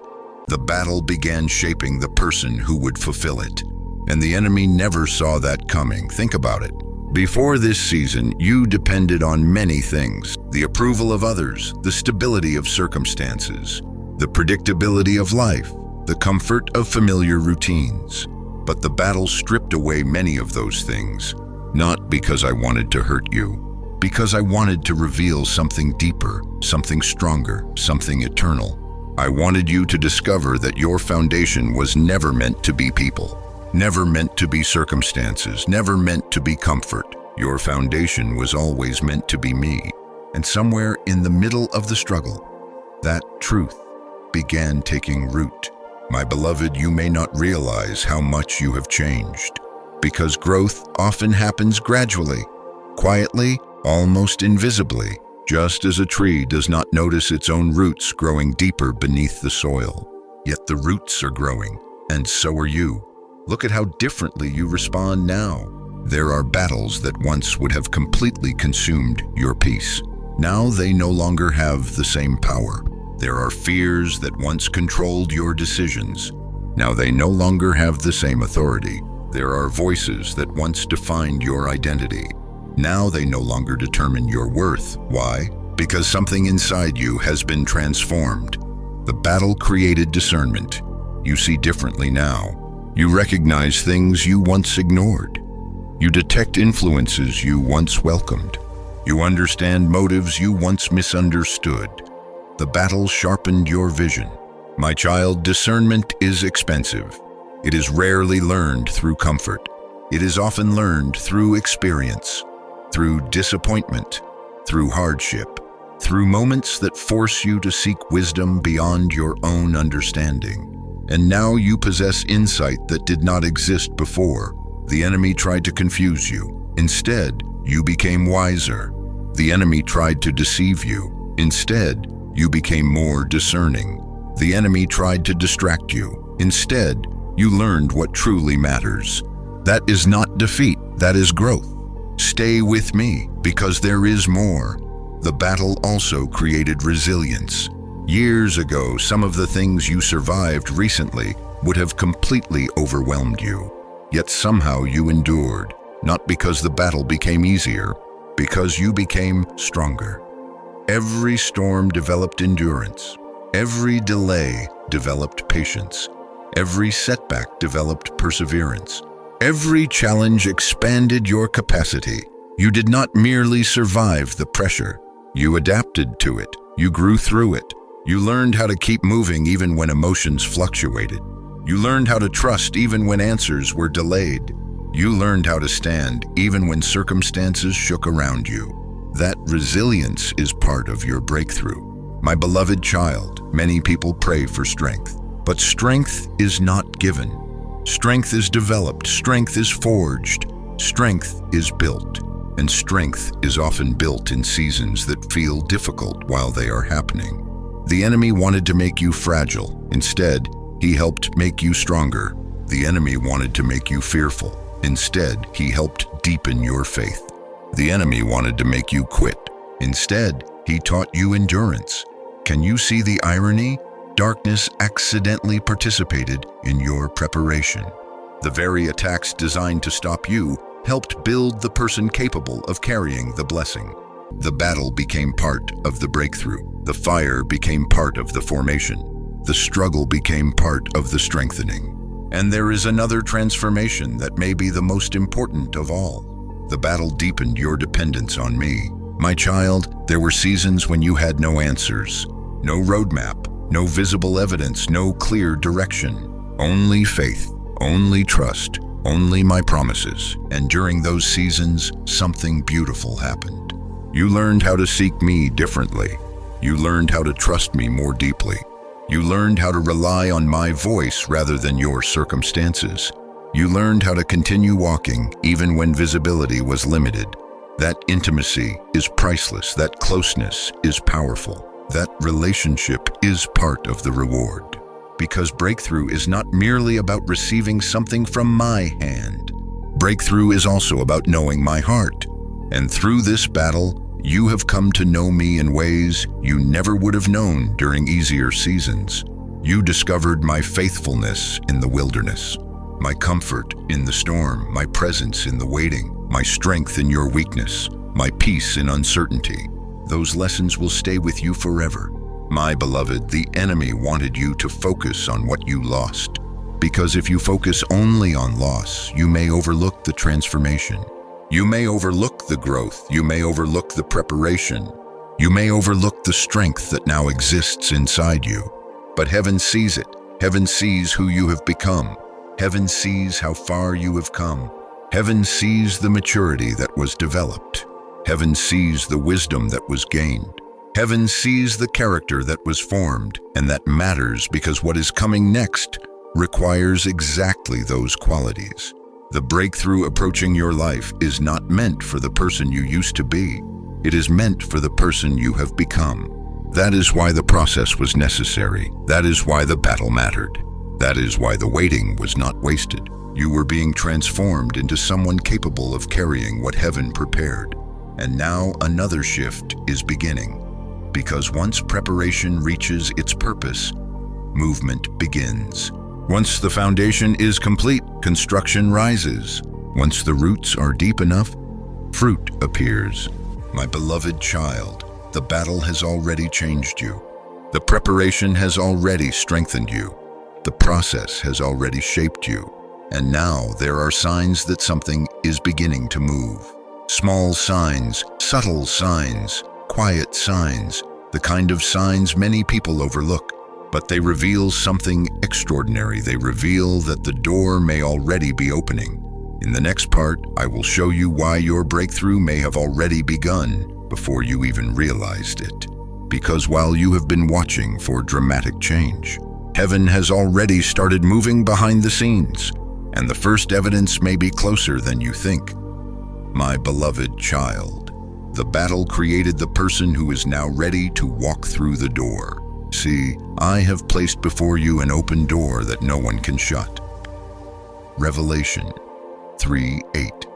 Speaker 1: the battle began shaping the person who would fulfill it. And the enemy never saw that coming. Think about it. Before this season, you depended on many things: the approval of others, the stability of circumstances, the predictability of life, the comfort of familiar routines. But the battle stripped away many of those things, not because I wanted to hurt you, because I wanted to reveal something deeper, something stronger, something eternal. I wanted you to discover that your foundation was never meant to be people, never meant to be circumstances, never meant to be comfort. Your foundation was always meant to be me. And somewhere in the middle of the struggle, that truth began taking root. My beloved, you may not realize how much you have changed, because growth often happens gradually, quietly, almost invisibly, just as a tree does not notice its own roots growing deeper beneath the soil. Yet the roots are growing, and so are you. Look at how differently you respond now. There are battles that once would have completely consumed your peace. Now they no longer have the same power. There are fears that once controlled your decisions. Now they no longer have the same authority. There are voices that once defined your identity. Now they no longer determine your worth. Why? Because something inside you has been transformed. The battle created discernment. You see differently now. You recognize things you once ignored. You detect influences you once welcomed. You understand motives you once misunderstood. The battle sharpened your vision. My child, discernment is expensive. It is rarely learned through comfort. It is often learned through experience, through disappointment, through hardship, through moments that force you to seek wisdom beyond your own understanding. And now you possess insight that did not exist before. The enemy tried to confuse you. Instead, you became wiser. The enemy tried to deceive you. Instead, you became more discerning. The enemy tried to distract you. Instead, you learned what truly matters. That is not defeat, that is growth. Stay with me, because there is more. The battle also created resilience. Years ago, some of the things you survived recently would have completely overwhelmed you. Yet somehow you endured, not because the battle became easier, because you became stronger. Every storm developed endurance. Every delay developed patience. Every setback developed perseverance. Every challenge expanded your capacity. You did not merely survive the pressure. You adapted to it. You grew through it. You learned how to keep moving even when emotions fluctuated. You learned how to trust even when answers were delayed. You learned how to stand even when circumstances shook around you. That resilience is part of your breakthrough. My beloved child, many people pray for strength, but strength is not given. Strength is developed, strength is forged, strength is built, and strength is often built in seasons that feel difficult while they are happening. The enemy wanted to make you fragile. Instead, he helped make you stronger. The enemy wanted to make you fearful. Instead, he helped deepen your faith. The enemy wanted to make you quit. Instead, he taught you endurance. Can you see the irony? Darkness accidentally participated in your preparation. The very attacks designed to stop you helped build the person capable of carrying the blessing. The battle became part of the breakthrough. The fire became part of the formation. The struggle became part of the strengthening. And there is another transformation that may be the most important of all. The battle deepened your dependence on me. My child, there were seasons when you had no answers, no roadmap, no visible evidence, no clear direction. Only faith, only trust, only my promises. And during those seasons, something beautiful happened. You learned how to seek me differently. You learned how to trust me more deeply. You learned how to rely on my voice rather than your circumstances. You learned how to continue walking even when visibility was limited. That intimacy is priceless. That closeness is powerful. That relationship is part of the reward. Because breakthrough is not merely about receiving something from my hand. Breakthrough is also about knowing my heart. And through this battle, you have come to know me in ways you never would have known during easier seasons. You discovered my faithfulness in the wilderness, my comfort in the storm, my presence in the waiting, my strength in your weakness, my peace in uncertainty. Those lessons will stay with you forever. My beloved, the enemy wanted you to focus on what you lost. Because if you focus only on loss, you may overlook the transformation. You may overlook the growth. You may overlook the preparation. You may overlook the strength that now exists inside you. But heaven sees it. Heaven sees who you have become. Heaven sees how far you have come. Heaven sees the maturity that was developed. Heaven sees the wisdom that was gained. Heaven sees the character that was formed, and that matters because what is coming next requires exactly those qualities. The breakthrough approaching your life is not meant for the person you used to be. It is meant for the person you have become. That is why the process was necessary. That is why the battle mattered. That is why the waiting was not wasted. You were being transformed into someone capable of carrying what heaven prepared. And now another shift is beginning. Because once preparation reaches its purpose, movement begins. Once the foundation is complete, construction rises. Once the roots are deep enough, fruit appears. My beloved child, the battle has already changed you. The preparation has already strengthened you. The process has already shaped you. And now there are signs that something is beginning to move. Small signs, subtle signs, quiet signs, the kind of signs many people overlook. But they reveal something extraordinary. They reveal that the door may already be opening. In the next part, I will show you why your breakthrough may have already begun before you even realized it. Because while you have been watching for dramatic change, heaven has already started moving behind the scenes, and the first evidence may be closer than you think. My beloved child, the battle created the person who is now ready to walk through the door. See, I have placed before you an open door that no one can shut. Revelation 3:8.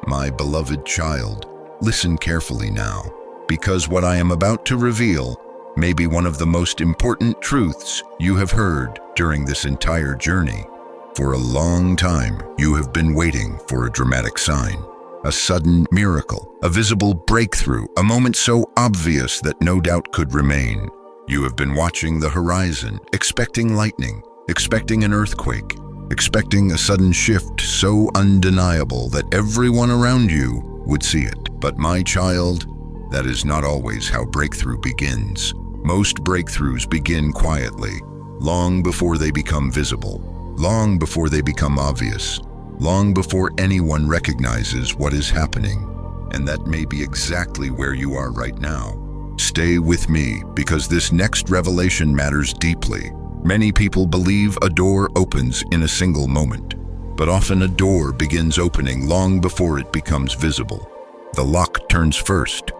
Speaker 1: My beloved child, listen carefully now, because what I am about to reveal may be one of the most important truths you have heard during this entire journey. For a long time, you have been waiting for a dramatic sign, a sudden miracle, a visible breakthrough, a moment so obvious that no doubt could remain. You have been watching the horizon, expecting lightning, expecting an earthquake, expecting a sudden shift so undeniable that everyone around you would see it. But my child, that is not always how breakthrough begins. Most breakthroughs begin quietly, long before they become visible, long before they become obvious, long before anyone recognizes what is happening. And that may be exactly where you are right now. Stay with me, because this next revelation matters deeply. Many people believe a door opens in a single moment, but often a door begins opening long before it becomes visible. The lock turns first.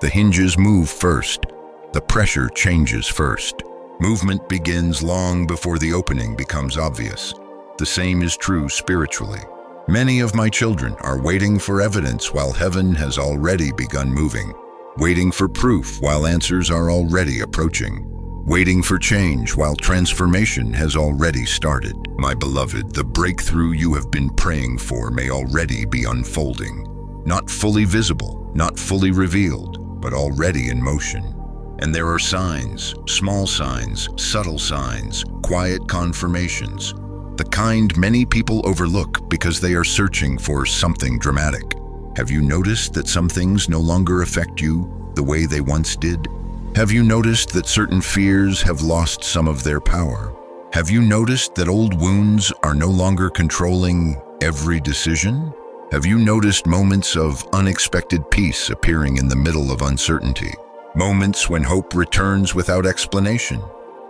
Speaker 1: The hinges move first. The pressure changes first. Movement begins long before the opening becomes obvious. The same is true spiritually. Many of my children are waiting for evidence while heaven has already begun moving. Waiting for proof while answers are already approaching. Waiting for change while transformation has already started. My beloved, the breakthrough you have been praying for may already be unfolding. Not fully visible, not fully revealed, but already in motion. And there are signs, small signs, subtle signs, quiet confirmations, the kind many people overlook because they are searching for something dramatic. Have you noticed that some things no longer affect you the way they once did? Have you noticed that certain fears have lost some of their power? Have you noticed that old wounds are no longer controlling every decision? Have you noticed moments of unexpected peace appearing in the middle of uncertainty? Moments when hope returns without explanation.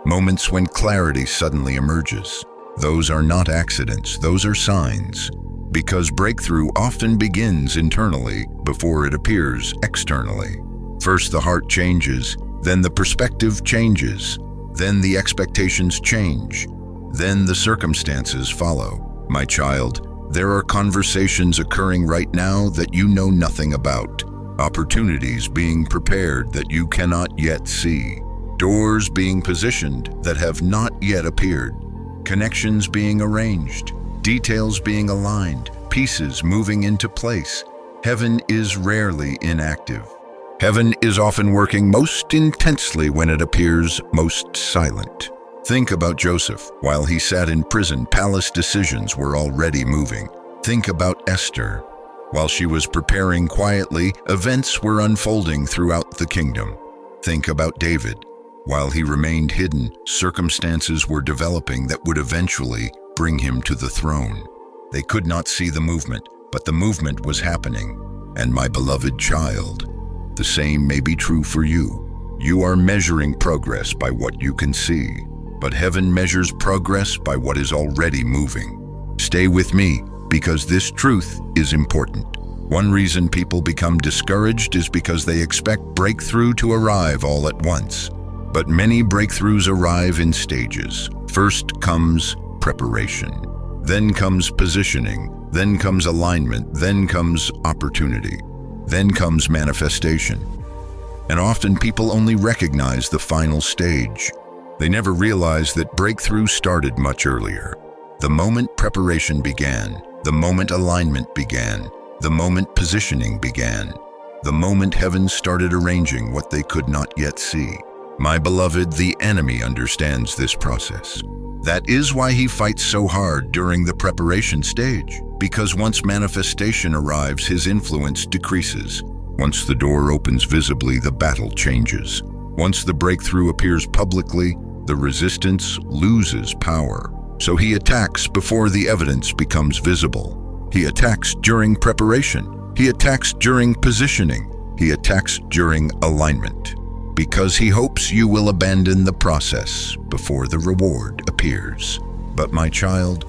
Speaker 1: Moments when clarity suddenly emerges. Those are not accidents, those are signs. Because breakthrough often begins internally before it appears externally. First the heart changes, then the perspective changes, then the expectations change, then the circumstances follow. My child, there are conversations occurring right now that you know nothing about, opportunities being prepared that you cannot yet see, doors being positioned that have not yet appeared, connections being arranged, details being aligned, pieces moving into place. Heaven is rarely inactive. Heaven is often working most intensely when it appears most silent. Think about Joseph. While he sat in prison, palace decisions were already moving. Think about Esther. While she was preparing quietly, events were unfolding throughout the kingdom. Think about David. While he remained hidden, circumstances were developing that would eventually bring him to the throne. They could not see the movement, but the movement was happening. And my beloved child, the same may be true for you. You are measuring progress by what you can see, but heaven measures progress by what is already moving. Stay with me, because this truth is important. One reason people become discouraged is because they expect breakthrough to arrive all at once. But many breakthroughs arrive in stages. First comes preparation, then comes positioning, then comes alignment, then comes opportunity, then comes manifestation. And often people only recognize the final stage. They never realize that breakthrough started much earlier. The moment preparation began, the moment alignment began, the moment positioning began, the moment heaven started arranging what they could not yet see. My beloved, the enemy understands this process. That is why he fights so hard during the preparation stage, because once manifestation arrives, his influence decreases. Once the door opens visibly, the battle changes. Once the breakthrough appears publicly, the resistance loses power. So he attacks before the evidence becomes visible. He attacks during preparation. He attacks during positioning. He attacks during alignment. Because he hopes you will abandon the process before the reward appears. But my child,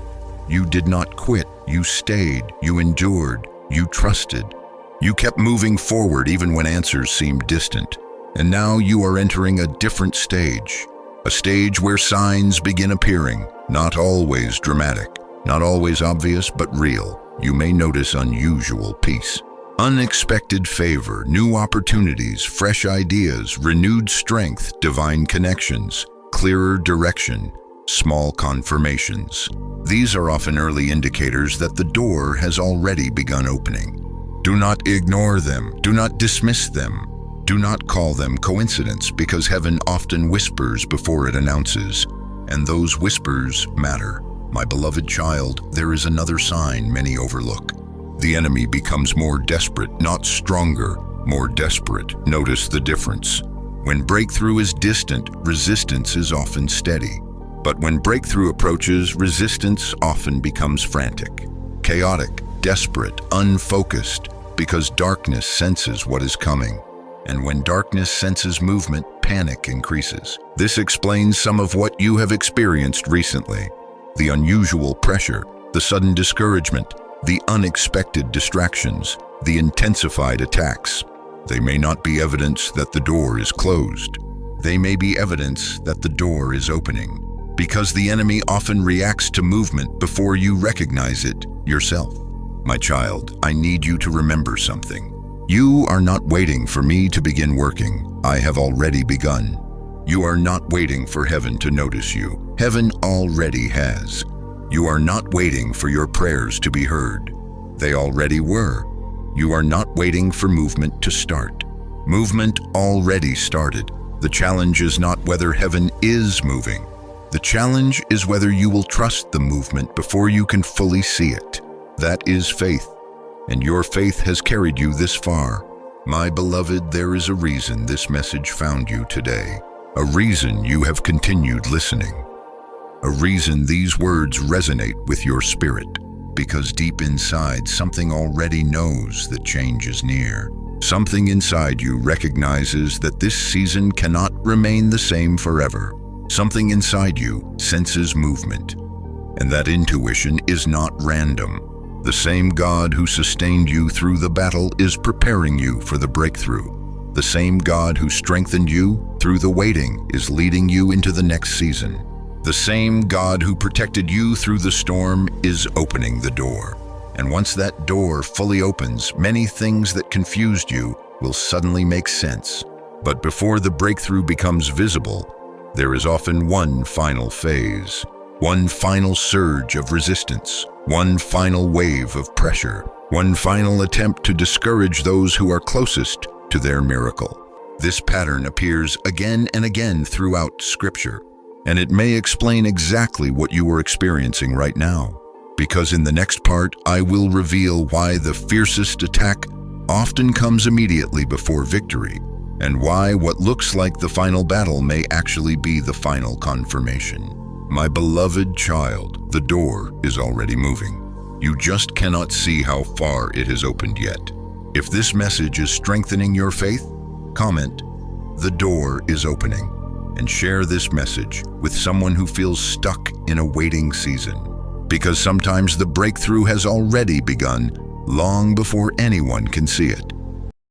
Speaker 1: you did not quit. You stayed, you endured, you trusted. You kept moving forward even when answers seemed distant. And now you are entering a different stage. A stage where signs begin appearing, not always dramatic, not always obvious, but real. You may notice unusual peace, unexpected favor, new opportunities, fresh ideas, renewed strength, divine connections, clearer direction, small confirmations. These are often early indicators that the door has already begun opening. Do not ignore them. Do not dismiss them. Do not call them coincidence, because heaven often whispers before it announces, and those whispers matter. My beloved child, there is another sign many overlook. The enemy becomes more desperate, not stronger, more desperate. Notice the difference. When breakthrough is distant, resistance is often steady. But when breakthrough approaches, resistance often becomes frantic, chaotic, desperate, unfocused, because darkness senses what is coming. And when darkness senses movement, panic increases. This explains some of what you have experienced recently. The unusual pressure, the sudden discouragement, the unexpected distractions, the intensified attacks. They may not be evidence that the door is closed. They may be evidence that the door is opening, because the enemy often reacts to movement before you recognize it yourself. My child, I need you to remember something. You are not waiting for me to begin working. I have already begun. You are not waiting for heaven to notice you. Heaven already has. You are not waiting for your prayers to be heard. They already were. You are not waiting for movement to start. Movement already started. The challenge is not whether heaven is moving. The challenge is whether you will trust the movement before you can fully see it. That is faith. And your faith has carried you this far. My beloved, there is a reason this message found you today. A reason you have continued listening. A reason these words resonate with your spirit. Because deep inside, something already knows that change is near. Something inside you recognizes that this season cannot remain the same forever. Something inside you senses movement. And that intuition is not random. The same God who sustained you through the battle is preparing you for the breakthrough. The same God who strengthened you through the waiting is leading you into the next season. The same God who protected you through the storm is opening the door. And once that door fully opens, many things that confused you will suddenly make sense. But before the breakthrough becomes visible, there is often one final phase, one final surge of resistance, one final wave of pressure, one final attempt to discourage those who are closest to their miracle. This pattern appears again and again throughout Scripture, and it may explain exactly what you are experiencing right now. Because in the next part, I will reveal why the fiercest attack often comes immediately before victory, and why what looks like the final battle may actually be the final confirmation. My beloved child, the door is already moving. You just cannot see how far it has opened yet. If this message is strengthening your faith, comment, "The door is opening," and share this message with someone who feels stuck in a waiting season. Because sometimes the breakthrough has already begun long before anyone can see it.